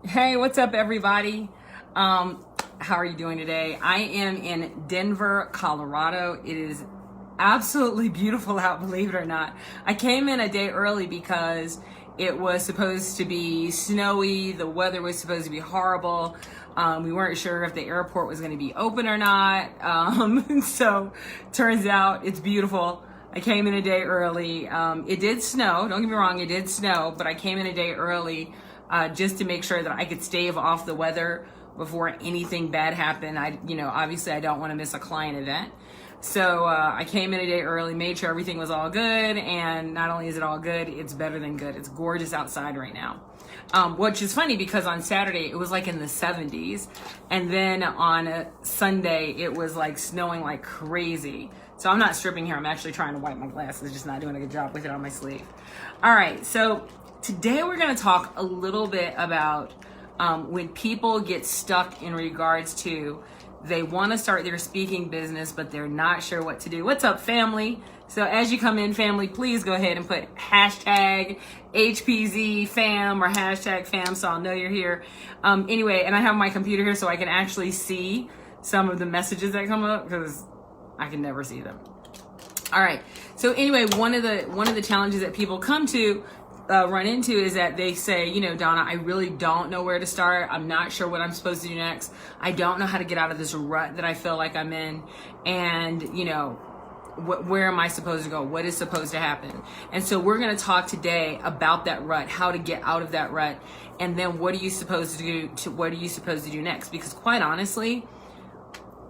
Hey, what's up, everybody? How are you doing today? I am in Denver, Colorado. It is absolutely beautiful out, believe it or not. I came in a day early because it was supposed to be snowy. The weather was supposed to be horrible. We weren't sure if the airport was going to be open or not. So turns out it's beautiful. I came in a day early. It did snow. Don't get me wrong, it did snow, but I came in a day early just to make sure that I could stave off the weather before anything bad happened. Obviously I don't want to miss a client event. So I came in a day early, made sure everything was all good, and not only is it all good, it's better than good. It's gorgeous outside right now. Which is funny because on Saturday it was like in the 70s, and then on a Sunday it was like snowing like crazy. So I'm not stripping here, I'm actually trying to wipe my glasses, just not doing a good job with it on my sleeve. All right, so today we're gonna talk a little bit about when people get stuck in regards to they want to start their speaking business, but they're not sure what to do. What's up, family? So as you come in, family, please go ahead and put hashtag HPZ fam or hashtag fam so I'll know you're here. Anyway, and I have my computer here so I can actually see some of the messages that come up because I can never see them. All right. So anyway, one of the challenges that people run into is that they say, Donna, I really don't know where to start. I'm not sure what I'm supposed to do next. I don't know how to get out of this rut that I feel like I'm in. And, where am I supposed to go? What is supposed to happen? And so we're going to talk today about that rut, how to get out of that rut. And then what are you supposed to do? What are you supposed to do next? Because quite honestly,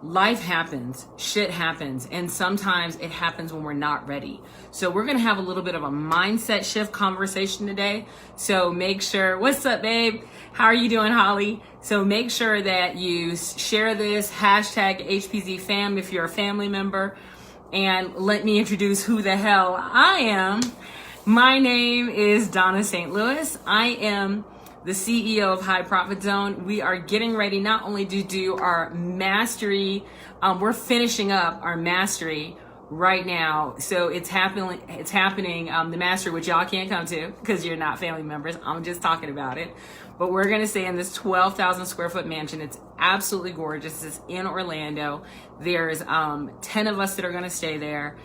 life happens, shit happens, and sometimes it happens when we're not ready. So we're going to have a little bit of a mindset shift conversation today. So make sure, what's up, babe? How are you doing, Holly? So make sure that you share this, hashtag HPZ fam if you're a family member. And let me introduce who the hell I am. My name is Donna St. Louis. I am the CEO of High Profit Zone. We are getting ready not only to do our mastery, we're finishing up our mastery right now. So it's happening, the mastery, which y'all can't come to because you're not family members. I'm just talking about it. But we're going to stay in this 12,000 square foot mansion. It's absolutely gorgeous. It's in Orlando. There's 10 of us that are going to stay there.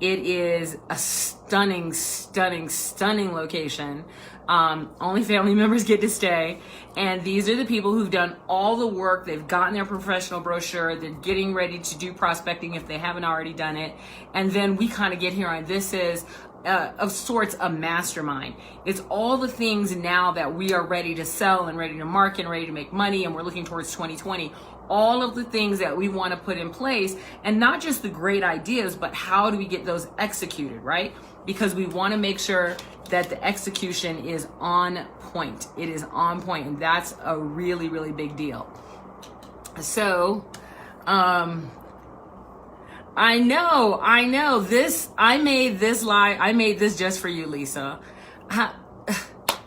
It is a stunning, stunning, stunning location. Only family members get to stay. And these are the people who've done all the work. They've gotten their professional brochure. They're getting ready to do prospecting if they haven't already done it. And then we kind of get here on this is of sorts a mastermind. It's all the things now that we are ready to sell and ready to market and ready to make money, and we're looking towards 2020. All of the things that we want to put in place, and not just the great ideas, but how do we get those executed, right? Because we want to make sure that the execution is on point. It is on point, and that's a really, really big deal. So, I know this, I made this just for you, Lisa.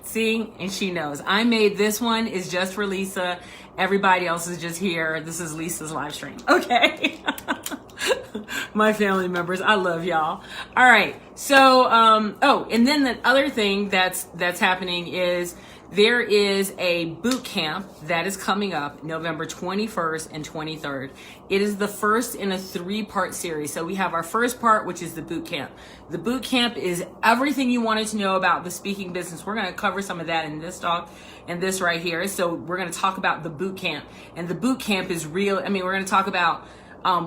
See, and she knows. I made this one is just for Lisa. Everybody else is just here. This is Lisa's live stream. Okay. My family members, I love y'all. All right. So, and then the other thing that's happening is there is a boot camp that is coming up November 21st and 23rd. It is the first in a 3-part series. So we have our first part, which is the boot camp. The boot camp is everything you wanted to know about the speaking business. We're going to cover some of that in this talk and this right here. So we're going to talk about the boot camp, and the boot camp is real. I mean, we're going to talk about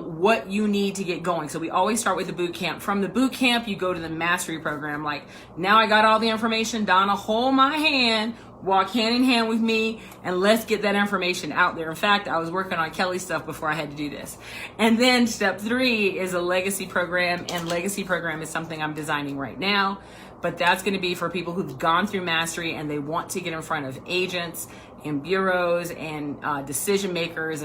what you need to get going. So we always start with the boot camp. From the boot camp, you go to the mastery program. Like, now I got all the information. Donna, hold my hand, walk hand in hand with me, and let's get that information out there. In fact, I was working on Kelly's stuff before I had to do this. And then step 3 is a legacy program, and legacy program is something I'm designing right now. But that's going to be for people who've gone through mastery and they want to get in front of agents and bureaus and decision makers,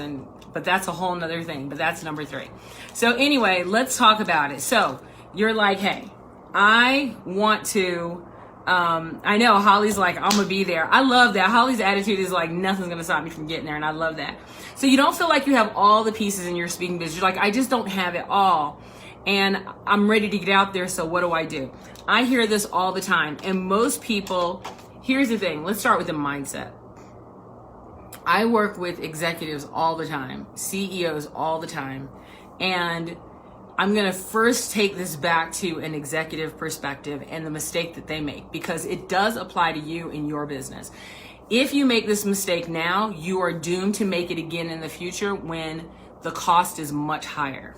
but that's a whole nother thing. But that's number 3. So anyway, let's talk about it. So you're like, hey, I want to, I know Holly's like, I'm gonna be there. I love that. Holly's attitude is like, nothing's gonna stop me from getting there, and I love that. So you don't feel like you have all the pieces in your speaking business. You're like, I just don't have it all, and I'm ready to get out there, so what do? I hear this all the time, and most people, here's the thing, let's start with the mindset. I work with executives all the time, CEOs all the time, and I'm going to first take this back to an executive perspective and the mistake that they make, because it does apply to you in your business. If you make this mistake now, you are doomed to make it again in the future when the cost is much higher.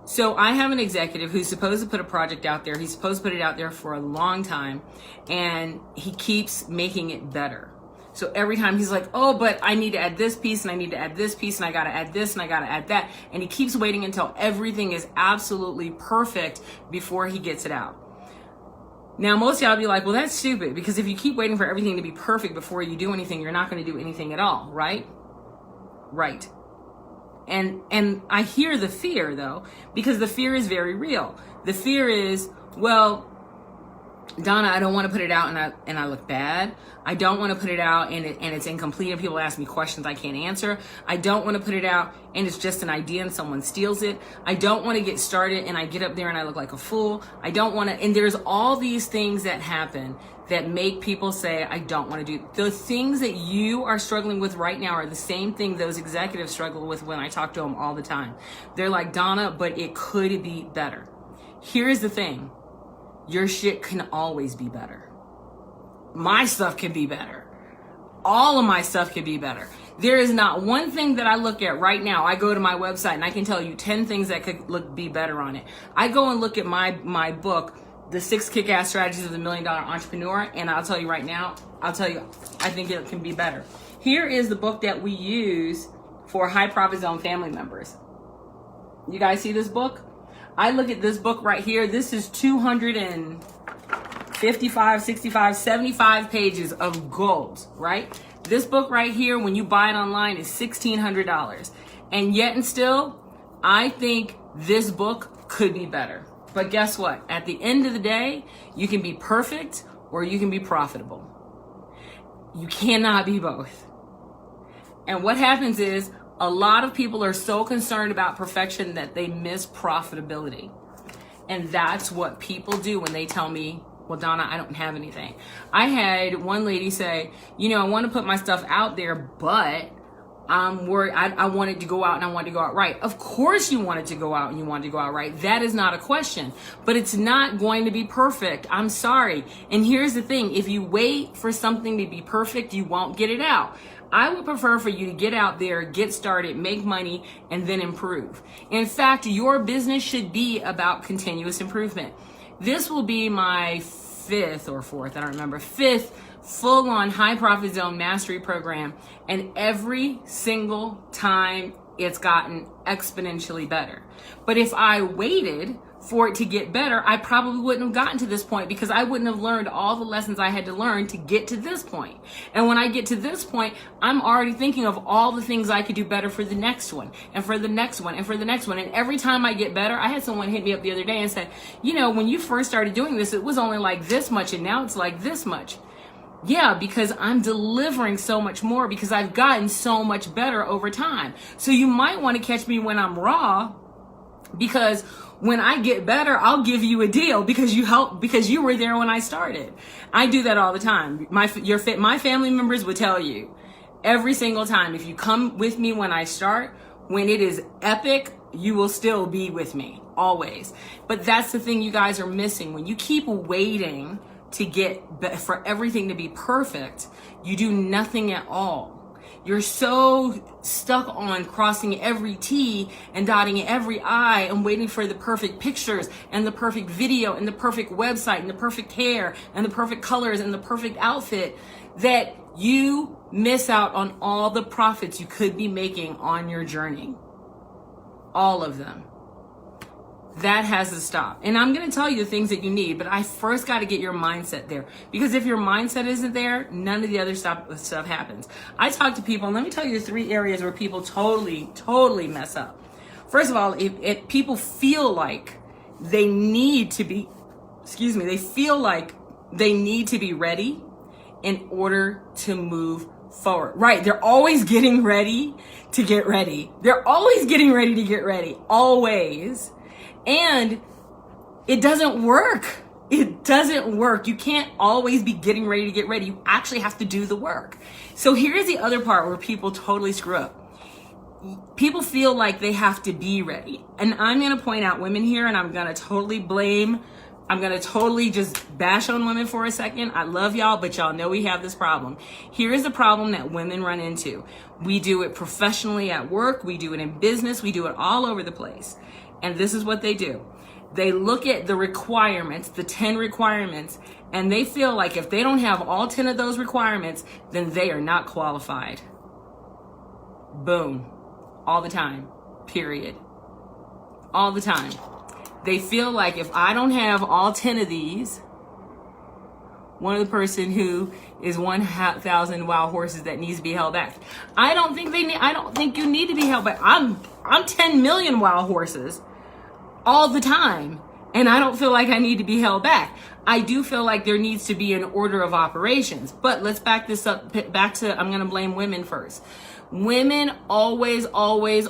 So I have an executive who's supposed to put a project out there. He's supposed to put it out there for a long time, and he keeps making it better. So every time he's like, oh, but I need to add this piece, and I need to add this piece, and I got to add this, and I got to add that. And he keeps waiting until everything is absolutely perfect before he gets it out. Now, most of y'all be like, well, that's stupid, because if you keep waiting for everything to be perfect before you do anything, you're not going to do anything at all, right? Right. And I hear the fear, though, because the fear is very real. The fear is, well, Donna, I don't want to put it out and I look bad. I don't want to put it out and it's incomplete and people ask me questions I can't answer. I don't want to put it out and it's just an idea and someone steals it. I don't want to get started and I get up there and I look like a fool. I don't want to, and there's all these things that happen that make people say, I don't want to do. The things that you are struggling with right now are the same thing those executives struggle with when I talk to them all the time. They're like, Donna, but it could be better. Here's the thing. Your shit can always be better. My stuff can be better. All of my stuff can be better. There is not one thing that I look at right now. I go to my website and I can tell you 10 things that could be better on it. I go and look at my book, The 6 Kick-Ass Strategies of the $1 Million Entrepreneur, and I'll tell you right now, I think it can be better. Here is the book that we use for high profit zone family members. You guys see this book? I look at this book right here. This is 255, 65, 75 pages of gold, right? This book right here, when you buy it online, is $1,600. And yet and still, I think this book could be better. But guess what? At the end of the day, you can be perfect or you can be profitable. You cannot be both. And what happens is, a lot of people are so concerned about perfection that they miss profitability. And that's what people do when they tell me, well, Donna, I don't have anything. I had one lady say, I want to put my stuff out there, but I'm worried. I want it to go out and I want it to go out right. Of course you want it to go out and you want it to go out right. That is not a question, but it's not going to be perfect. I'm sorry. And here's the thing. If you wait for something to be perfect, you won't get it out. I would prefer for you to get out there, get started, make money, and then improve. In fact, your business should be about continuous improvement. This will be my fifth full-on high profit zone mastery program, and every single time it's gotten exponentially better. But if I waited for it to get better, I probably wouldn't have gotten to this point, because I wouldn't have learned all the lessons I had to learn to get to this point. And when I get to this point, I'm already thinking of all the things I could do better for the next one, and for the next one, and for the next one. And every time I get better, I had someone hit me up the other day and said, when you first started doing this, it was only like this much, and now it's like this much. Yeah, because I'm delivering so much more, because I've gotten so much better over time. So you might want to catch me when I'm raw, because when I get better, I'll give you a deal because you were there when I started. I do that all the time. My family members would tell you every single time, if you come with me when I start, when it is epic, you will still be with me always. But that's the thing you guys are missing. When you keep waiting for everything to be perfect, you do nothing at all. You're so stuck on crossing every T and dotting every I and waiting for the perfect pictures and the perfect video and the perfect website and the perfect hair and the perfect colors and the perfect outfit, that you miss out on all the profits you could be making on your journey. All of them. That has to stop. And I'm going to tell you the things that you need, but I first got to get your mindset there. Because if your mindset isn't there, none of the other stuff happens. I talk to people, and let me tell you the 3 areas where people totally mess up. First of all, if people feel like they need to be, they feel like they need to be ready in order to move forward. Right. They're always getting ready to get ready. They're always getting ready to get ready. Always. And it doesn't work. It doesn't work. You can't always be getting ready to get ready. You actually have to do the work. So here's the other part where people totally screw up. People feel like they have to be ready. And I'm going to point out women here, and I'm going to totally just bash on women for a second. I love y'all, but y'all know we have this problem. Here is the problem that women run into. We do it professionally at work. We do it in business. We do it all over the place. And this is what they do. They look at the requirements, the 10 requirements, and they feel like if they don't have all 10 of those requirements, then they are not qualified. Boom. All the time. Period. All the time. They feel like if I don't have all 10 of these, one of the person who is 1,000 wild horses that needs to be held back. I don't think you need to be held back. I'm 10 million wild horses all the time, and I don't feel like I need to be held back. I do feel like there needs to be an order of operations. But let's back this up back to, I'm going to blame women first. Women always feel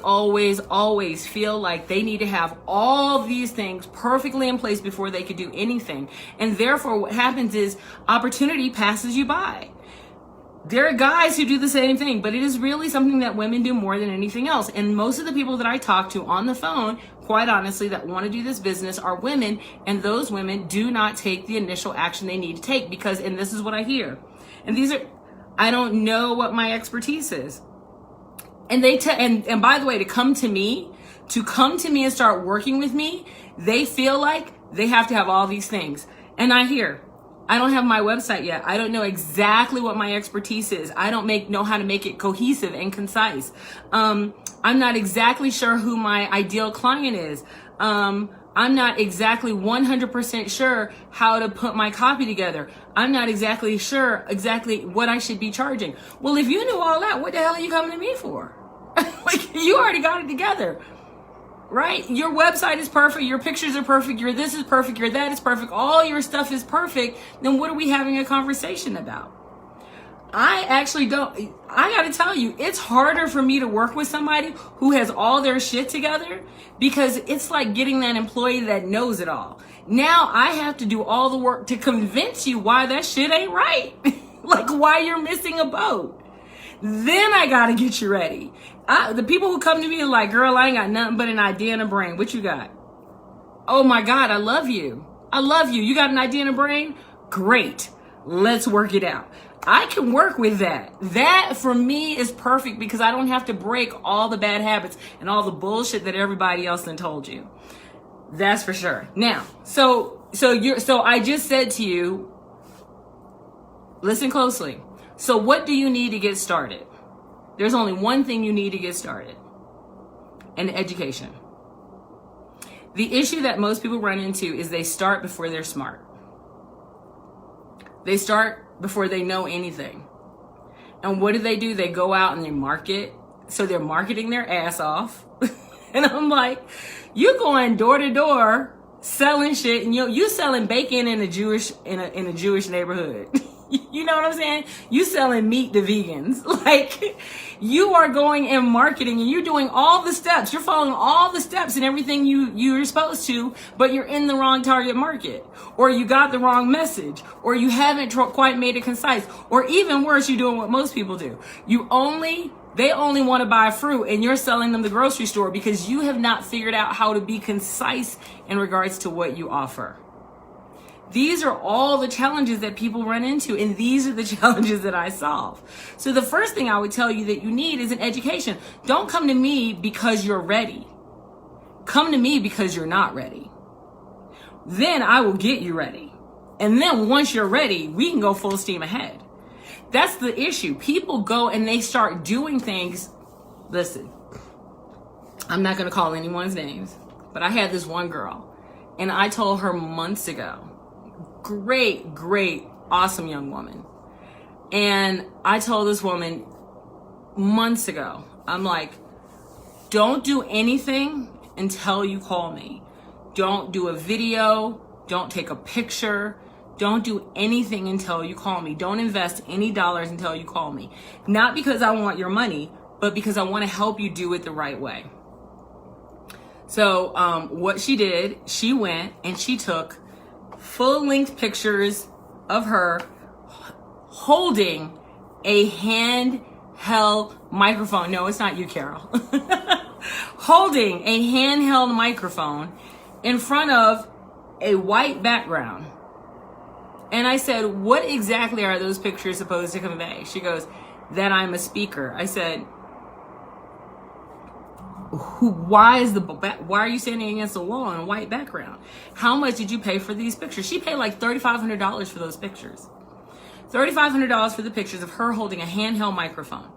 like they need to have all these things perfectly in place before they could do anything. And therefore what happens is opportunity passes you by. There are guys who do the same thing, but it is really something that women do more than anything else. And most of the people that I talk to on the phone, quite honestly, that want to do this business are women. And those women do not take the initial action they need to take because, and this is what I hear. And I don't know what my expertise is. And and by the way, to come to me and start working with me, they feel like they have to have all these things. And I don't have my website yet. I don't know exactly what my expertise is. I don't know how to make it cohesive and concise. I'm not exactly sure who my ideal client is. I'm not exactly 100% sure how to put my copy together. I'm not exactly sure what I should be charging. Well, if you knew all that, what the hell are you coming to me for? Like, you already got it together, right? Your website is perfect. Your pictures are perfect. Your this is perfect. Your that is perfect. All your stuff is perfect. Then what are we having a conversation about? I got to tell you, it's harder for me to work with somebody who has all their shit together because it's like getting that employee that knows it all. Now I have to do all the work to convince you why that shit ain't right. Like why you're missing a boat. Then I got to get you ready. The people who come to me are like, girl, I ain't got nothing but an idea in a brain. What you got? Oh my God, I love you. I love you. You got an idea in a brain? Great. Let's work it out. I can work with that. That for me is perfect because I don't have to break all the bad habits and all the bullshit that everybody else done told you. That's for sure. Now, so I just said to you, listen closely. So what do you need to get started? There's only one thing you need to get started, and education. The issue that most people run into is they start before they're smart. They start before they know anything. And what do? They go out and they market. So they're marketing their ass off. And I'm like, you going door to door selling shit, and you selling bacon in a Jewish neighborhood. You know what I'm saying? You selling meat to vegans. Like, you are going and marketing and you're doing all the steps. You're following all the steps and everything you're supposed to, but you're in the wrong target market, or you got the wrong message, or you haven't quite made it concise, or even worse, you're doing what most people do. They only want to buy fruit and you're selling them the grocery store because you have not figured out how to be concise in regards to what you offer. These are all the challenges that people run into, and these are the challenges that I solve. So the first thing I would tell you that you need is an education. Don't come to me because you're ready. Come to me because you're not ready. Then I will get you ready. And then once you're ready, we can go full steam ahead. That's the issue. People go and they start doing things. Listen, I'm not going to call anyone's names, but I had this one girl, and I told her months ago, great, awesome young woman. And I told this woman months ago, I'm like, don't do anything until you call me. Don't do a video. Don't take a picture. Don't do anything until you call me. Don't invest any dollars until you call me. Not because I want your money, but because I want to help you do it the right way. So what she did, she went and she took full-length pictures of her holding a handheld microphone. No, it's not you, Carol. Holding a handheld microphone in front of a white background. And I said, what exactly are those pictures supposed to convey? She goes, that I'm a speaker. I said, why are you standing against the wall in a white background? How much did you pay for these pictures? She paid like $3,500 for those pictures. $3,500 for the pictures of her holding a handheld microphone.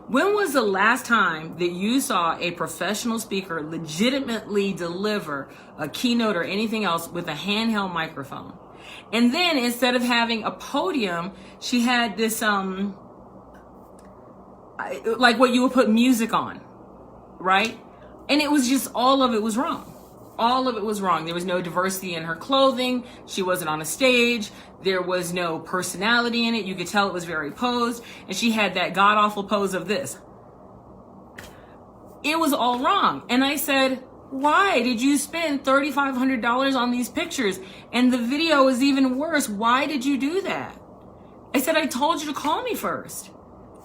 When was the last time that you saw a professional speaker legitimately deliver a keynote or anything else with a handheld microphone? And then instead of having a podium, she had this, like what you would put music on, right? And it was just, all of it was wrong. All of it was wrong. There was no diversity in her clothing. She wasn't on a stage. There was no personality in it. You could tell it was very posed. And she had that god-awful pose of this. It was all wrong. And I said, why did you spend $3,500 on these pictures? And the video is even worse. Why did you do that? I said, I told you to call me first.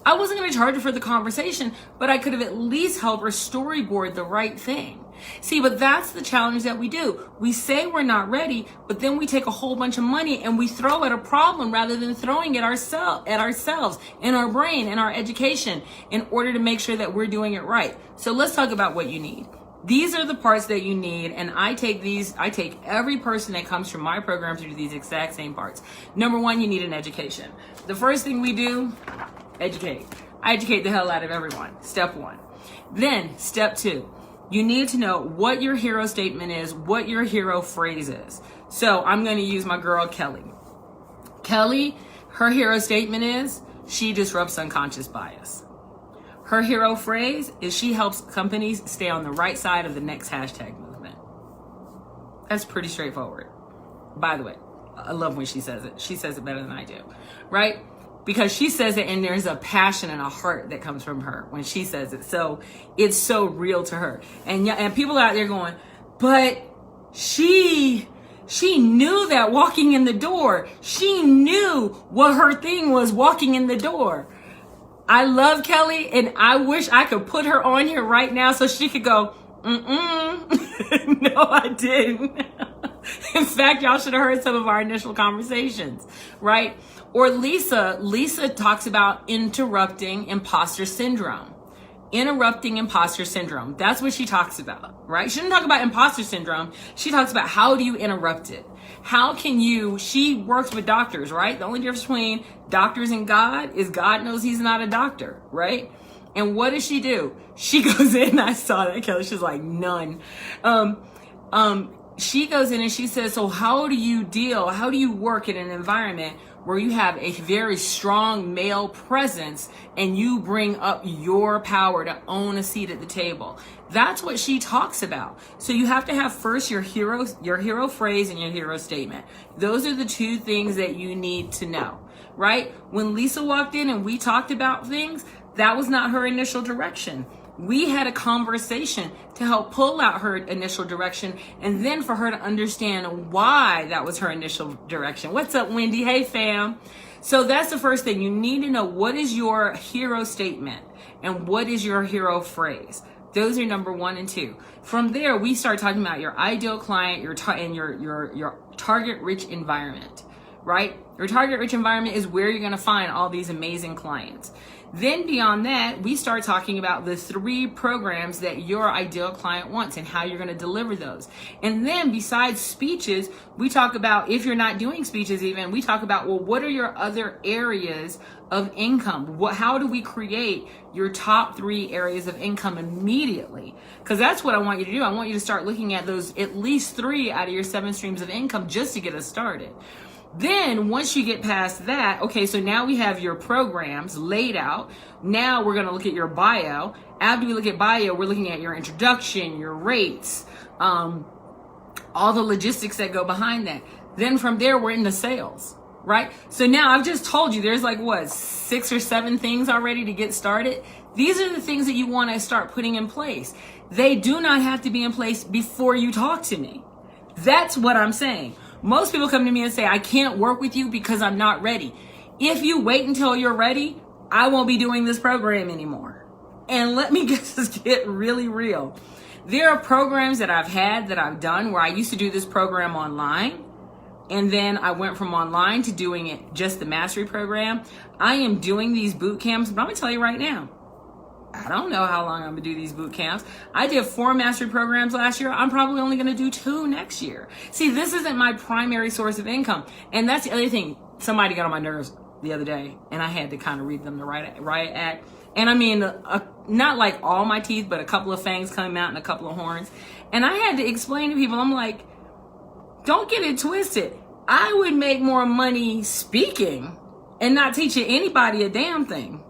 I wasn't going to charge her for the conversation, but I could have at least helped her storyboard the right thing. See, but that's the challenge that we do. We say we're not ready, but then we take a whole bunch of money and we throw at a problem rather than throwing at ourselves, in our brain, in our education, in order to make sure that we're doing it right. So let's talk about what you need. These are the parts that you need, and I take every person that comes from my program through these exact same parts. Number one, you need an education. The first thing we do, educate. I educate the hell out of everyone. Step one. Then, step two, you need to know what your hero statement is, what your hero phrase is. So I'm going to use my girl, Kelly. Kelly, her hero statement is, she disrupts unconscious bias. Her hero phrase is, she helps companies stay on the right side of the next hashtag movement. That's pretty straightforward. By the way, I love when she says it. She says it better than I do, right? Because she says it and there's a passion and a heart that comes from her when she says it. So it's so real to her. And people out there going, but she knew that walking in the door. She knew what her thing was walking in the door. I love Kelly, and I wish I could put her on here right now so she could go, no, I didn't. In fact, y'all should have heard some of our initial conversations, right? Or Lisa talks about interrupting imposter syndrome. Interrupting imposter syndrome. That's what she talks about, right? She didn't talk about imposter syndrome. She talks about how do you interrupt it? How can you, she works with doctors, right? The only difference between doctors and God is God knows he's not a doctor, right? And what does she do? She goes in, I saw that, Kelly, she's like, none. She goes in and she says, so how do you work in an environment where you have a very strong male presence and you bring up your power to own a seat at the table? That's what she talks about. So you have to have first your hero phrase and your hero statement. Those are the two things that you need to know, right? When Lisa walked in and we talked about things, that was not her initial direction. We had a conversation to help pull out her initial direction and then for her to understand why that was her initial direction. What's up, Wendy? Hey, fam. So that's the first thing. You need to know what is your hero statement and what is your hero phrase. Those are number 1 and 2. From there, we start talking about your ideal client, your target rich environment, right? Your target rich environment is where you're going to find all these amazing clients. Then beyond that, we start talking about the 3 programs that your ideal client wants and how you're going to deliver those. And then besides speeches, we talk about, if you're not doing speeches even, we talk about, well, what are your other areas of income? How do we create your top 3 areas of income immediately? Because that's what I want you to do. I want you to start looking at those at least 3 out of your 7 streams of income just to get us started. Then once you get past that, okay, so now we have your programs laid out. Now we're going to look at your bio. After we look at bio, we're looking at your introduction, your rates, all the logistics that go behind that. Then from there, we're into sales, right? So now I've just told you there's like, 6 or 7 things already to get started. These are the things that you want to start putting in place. They do not have to be in place before you talk to me. That's what I'm saying. Most people come to me and say, I can't work with you because I'm not ready. If you wait until you're ready, I won't be doing this program anymore. And let me just get really real. There are programs that I've had, that I've done, where I used to do this program online, and then I went from online to doing it just the mastery program. I am doing these boot camps, but I'm gonna tell you right now, I don't know how long I'm gonna do these boot camps. I did 4 mastery programs last year. I'm probably only gonna do 2 next year. See, this isn't my primary source of income. And that's the other thing. Somebody got on my nerves the other day, and I had to kind of read them the right act. And I mean, not like all my teeth, but a couple of fangs coming out and a couple of horns. And I had to explain to people, I'm like, don't get it twisted. I would make more money speaking and not teaching anybody a damn thing.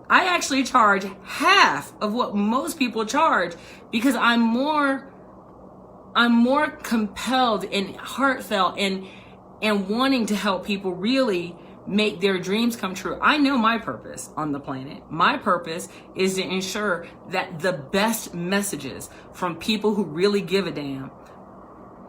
I actually charge half of what most people charge because I'm more compelled and heartfelt and wanting to help people really make their dreams come true. I know my purpose on the planet. My purpose is to ensure that the best messages from people who really give a damn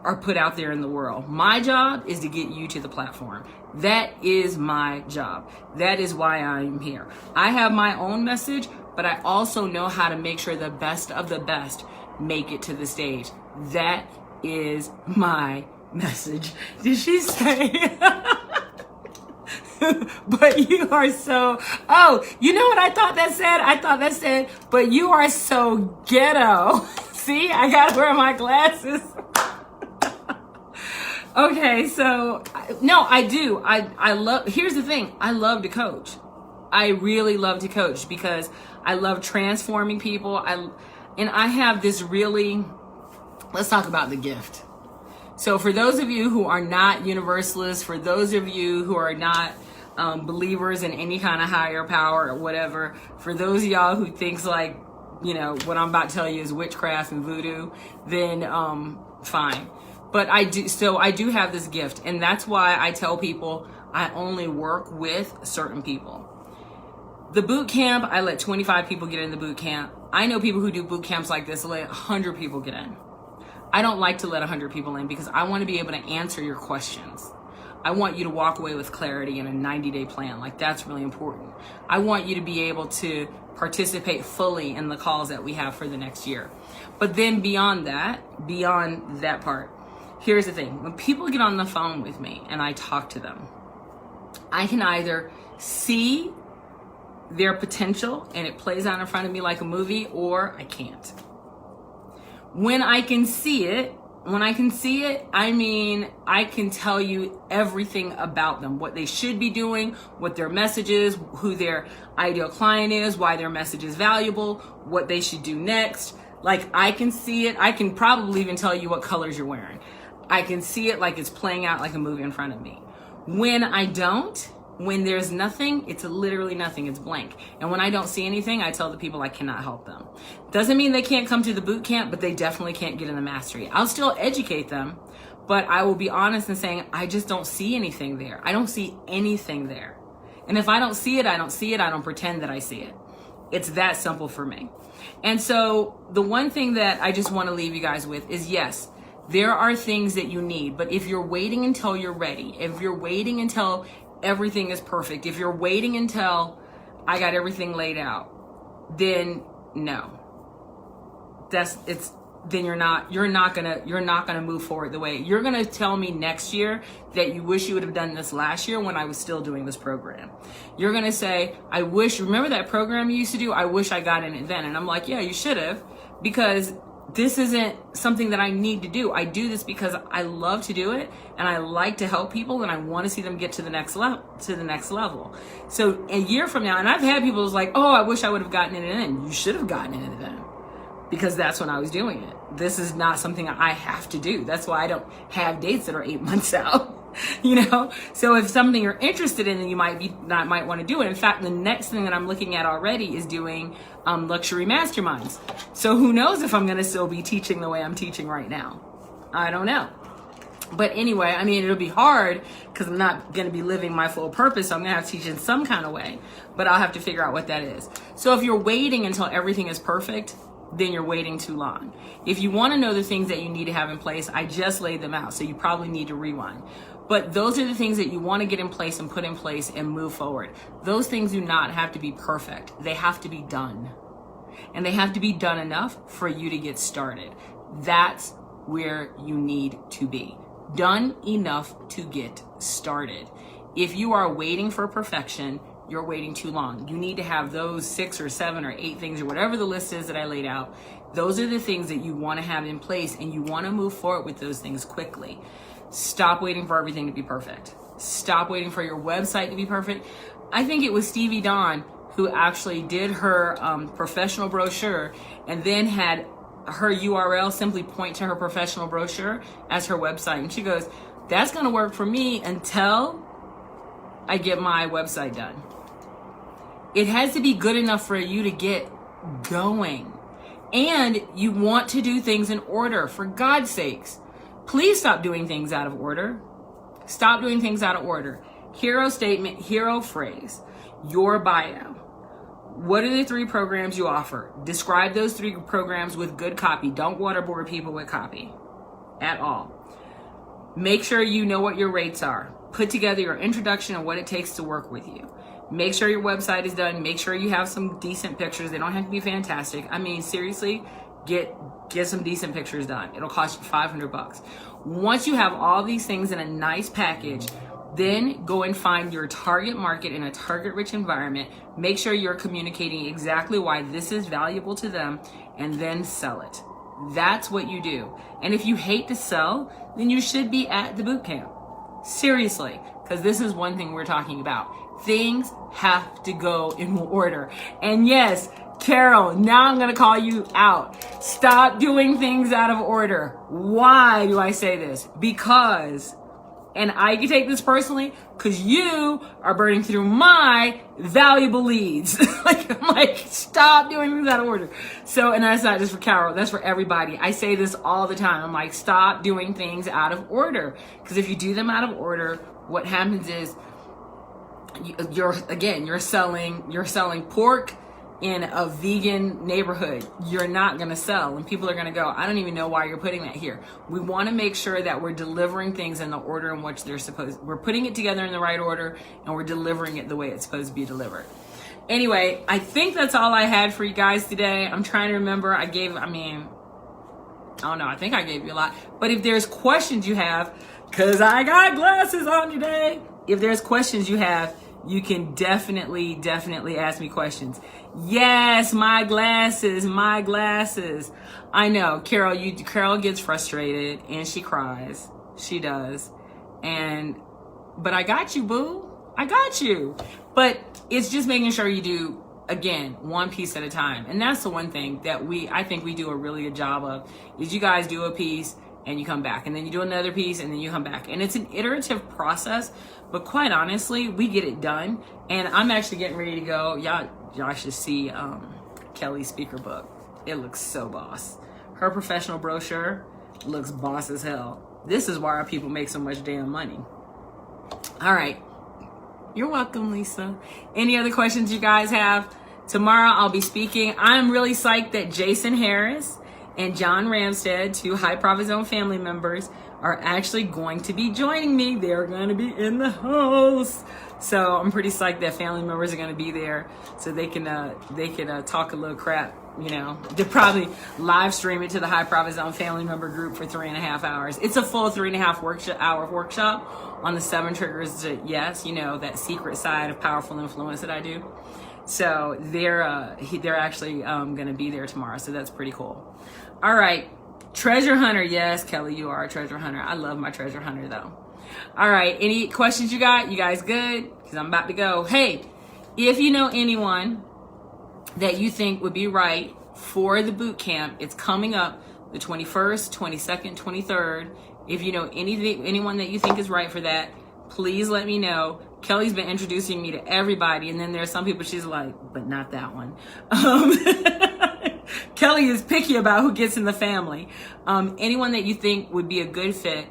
are put out there in the world. My job is to get you to the platform. That is my job. That is why I'm here. I have my own message, but I also know how to make sure the best of the best make it to the stage. That is my message. Did she say? But you are so, oh, you know what I thought that said? I thought that said, but you are so ghetto. See, I gotta wear my glasses. Okay, so, no, I do. I love, here's the thing. I love to coach. I really love to coach because I love transforming people. And I have this really, let's talk about the gift. So for those of you who are not universalists, for those of you who are not believers in any kind of higher power or whatever, for those of y'all who thinks like, you know, what I'm about to tell you is witchcraft and voodoo, then fine. But I do have this gift, and that's why I tell people I only work with certain people. The boot camp, I let 25 people get in the boot camp. I know people who do boot camps like this, let 100 people get in. I don't like to let 100 people in because I want to be able to answer your questions. I want you to walk away with clarity in a 90-day plan. Like, that's really important. I want you to be able to participate fully in the calls that we have for the next year. But then beyond that part, here's the thing. When people get on the phone with me and I talk to them, I can either see their potential and it plays out in front of me like a movie, or I can't. When I can see it, I mean, I can tell you everything about them, what they should be doing, what their message is, who their ideal client is, why their message is valuable, what they should do next. Like, I can see it. I can probably even tell you what colors you're wearing. I can see it like it's playing out like a movie in front of me. When I don't, when there's nothing, it's literally nothing. It's blank. And when I don't see anything, I tell the people I cannot help them. Doesn't mean they can't come to the boot camp, but they definitely can't get in the mastery. I'll still educate them, but I will be honest in saying I just don't see anything there. I don't see anything there. And if I don't see it, I don't see it. I don't pretend that I see it. It's that simple for me. And so the one thing that I just want to leave you guys with is, yes, there are things that you need, but if you're waiting until you're ready, if you're waiting until everything is perfect, if you're waiting until I got everything laid out, then no. Then you're not gonna move forward the way. You're gonna tell me next year that you wish you would have done this last year when I was still doing this program. You're gonna say, remember that program you used to do? I wish I got in it then. And I'm like, yeah, you should have, because this isn't something that I need to do. I do this because I love to do it and I like to help people and I want to see them get to the next level. So a year from now, and I've had people who's like, oh, I wish I would have gotten it in. You should have gotten it in then, because that's when I was doing it. This is not something I have to do. That's why I don't have dates that are 8 months out. You know, so if something you're interested in, then you might want to do it. In fact, the next thing that I'm looking at already is doing luxury masterminds. So who knows if I'm going to still be teaching the way I'm teaching right now? I don't know. But anyway, I mean, it'll be hard because I'm not going to be living my full purpose. So I'm going to have to teach in some kind of way, but I'll have to figure out what that is. So if you're waiting until everything is perfect, then you're waiting too long. If you want to know the things that you need to have in place, I just laid them out, so you probably need to rewind. But those are the things that you want to get in place and put in place and move forward. Those things do not have to be perfect. They have to be done. And they have to be done enough for you to get started. That's where you need to be. Done enough to get started. If you are waiting for perfection, you're waiting too long. You need to have those 6 or 7 or 8 things or whatever the list is that I laid out. Those are the things that you want to have in place, and you want to move forward with those things quickly. Stop waiting for everything to be perfect. Stop waiting for your website to be perfect. I think it was Stevie Dawn who actually did her professional brochure and then had her URL simply point to her professional brochure as her website. And she goes, that's going to work for me until I get my website done. It has to be good enough for you to get going. And you want to do things in order, for God's sakes. Please stop doing things out of order. Stop doing things out of order. Hero statement, hero phrase, your bio. What are the 3 programs you offer? Describe those 3 programs with good copy. Don't waterboard people with copy at all. Make sure you know what your rates are. Put together your introduction and what it takes to work with you. Make sure your website is done. Make sure you have some decent pictures. They don't have to be fantastic. I mean, seriously, get some decent pictures done. It'll cost you $500. Once you have all these things in a nice package, then go and find your target market in a target-rich environment. Make sure you're communicating exactly why this is valuable to them, and then sell it. That's what you do. And if you hate to sell, then you should be at the boot camp. Seriously, because this is one thing we're talking about. Things have to go in order. And yes, Carol, now I'm going to call you out. Stop doing things out of order. Why do I say this? Because, and I can take this personally, because you are burning through my valuable leads. I'm like, stop doing things out of order. So, and that's not just for Carol, that's for everybody. I say this all the time. I'm like, stop doing things out of order. Because if you do them out of order, what happens is you're selling pork in a vegan neighborhood. You're not going to sell, and people are going to go, I don't even know why you're putting that here. We want to make sure that we're delivering things in the order in which we're putting it together in the right order, and we're delivering it the way it's supposed to be delivered. Anyway, I think that's all I had for you guys today. I'm trying to remember. I think I gave you a lot. But if there's questions you have, because I got glasses on today, if there's questions you have, you can definitely ask me questions. Yes, my glasses. I know, Carol gets frustrated and she cries. She does. But I got you, boo. I got you. But it's just making sure you do, again, one piece at a time. And that's the one thing that I think we do a really good job of, is you guys do a piece and you come back, and then you do another piece and then you come back. And it's an iterative process, but quite honestly, we get it done. And I'm actually getting ready to go. Y'all should see Kelly's speaker book. It looks so boss. Her professional brochure looks boss as hell. This is why our people make so much damn money. All right. You're welcome, Lisa. Any other questions you guys have? Tomorrow I'll be speaking. I'm really psyched that Jason Harris and John Ramstead, 2 High Profit Zone family members, are actually going to be joining me. They're going to be in the house. So I'm pretty psyched that family members are going to be there, so they can talk a little crap. They'll probably live stream it to the High Profit Zone family member group for 3.5 hours. It's a full 3.5 hour workshop on the 7 triggers to yes, that secret side of powerful influence that I do. So they're actually going to be there tomorrow. So that's pretty cool. All right. Treasure hunter. Yes, Kelly, you are a treasure hunter. I love my treasure hunter though. All right. Any questions you got? You guys good? Because I'm about to go. Hey, if you know anyone that you think would be right for the boot camp, it's coming up the 21st, 22nd, 23rd. If you know anyone that you think is right for that, please let me know. Kelly's been introducing me to everybody, and then there's some people she's like, but not that one. Kelly is picky about who gets in the family. Anyone that you think would be a good fit.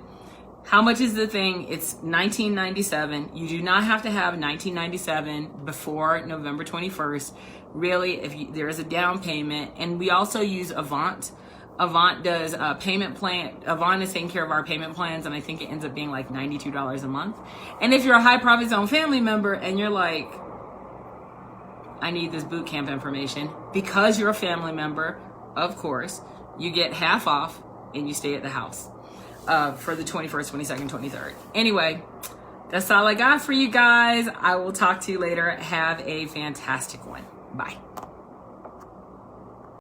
How much is the thing? It's $19.97. You do not have to have $19.97 before November 21st. really, there is a down payment. And we also use Avant. Avant does a payment plan. Avant is taking care of our payment plans, and I think it ends up being like $92 a month. And if you're a High Profit Zone family member and you're like, I need this boot camp information, because you're a family member, of course, you get half off and you stay at the house for the 21st, 22nd, 23rd. Anyway, that's all I got for you guys. I will talk to you later. Have a fantastic one. Bye.